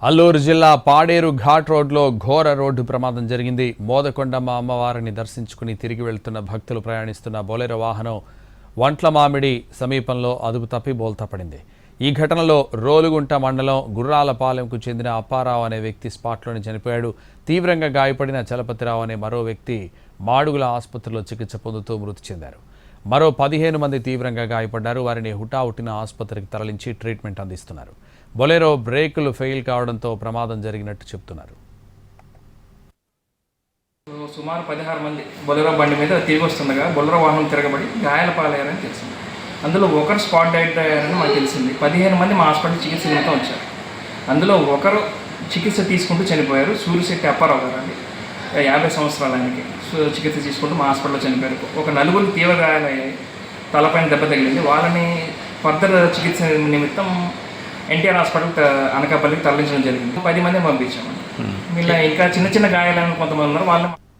అల్లూరు జిల్లా పాడేరు ఘాట్ రోడ్లో ఘోర రోడ్డు ప్రమాదం జరిగింది. మోదకొండమ్మ అమ్మవారిని దర్శించుకుని తిరిగి వెళ్తున్న భక్తులు ప్రయాణిస్తున్న బొలెరో వాహనం వంట్లమామిడి సమీపంలో అదుపు తప్పి బోల్తా పడింది. ఈ ఘటనలో రోలుగుంట మండలం గుర్రాలపాలెంకు చెందిన అప్పారావు అనే వ్యక్తి స్పాట్లోనే చనిపోయాడు. తీవ్రంగా గాయపడిన చలపతిరావు అనే మరో వ్యక్తి మాడుగుల ఆసుపత్రిలో చికిత్స పొందుతూ మృతి చెందారు. మరో 15 మంది తీవ్రంగా గాయపడ్డారు. వారిని హుటాహుటిన ఆసుపత్రికి తరలించి ట్రీట్మెంట్ అందిస్తున్నారు. బొలెరో బ్రేకులు ఫెయిల్ కావడంతో ప్రమాదం జరిగినట్టు చెబుతున్నారు. సుమారు 16 మంది బొలెరో బండి మీద తిరిగి వస్తుండగా బొలెరో వాహనం తిరగబడి గాయాల పాలయ్యారని తెలిసింది. అందులో ఒకరు స్పాట్ డెడ్ అయ్యారని మాకు తెలిసింది. 15 మంది మా హాస్పిటల్ చికిత్స నిమిత్తం వచ్చారు. అందులో ఒకరు చికిత్స తీసుకుంటూ చనిపోయారు. సూర్యశెట్టి అప్పారావు గారు అండి, 50 సంవత్సరాల ఆయనకి చికిత్స తీసుకుంటూ మా హాస్పిటల్లో చనిపోయారు. ఒక 4 తీవ్ర గాయాలయ్యాయి, తలపైన దెబ్బ తగిలింది. వాళ్ళని ఫర్దర్ చికిత్స నిమిత్తం ఎన్టీఆర్ హాస్పిటల్ అనకాపల్లికి తరలించడం జరిగింది. 10 మంది పంపించామండి. వీళ్ళ ఇంకా చిన్న చిన్న గాయాలను కొంతమంది ఉన్నారు. వాళ్ళు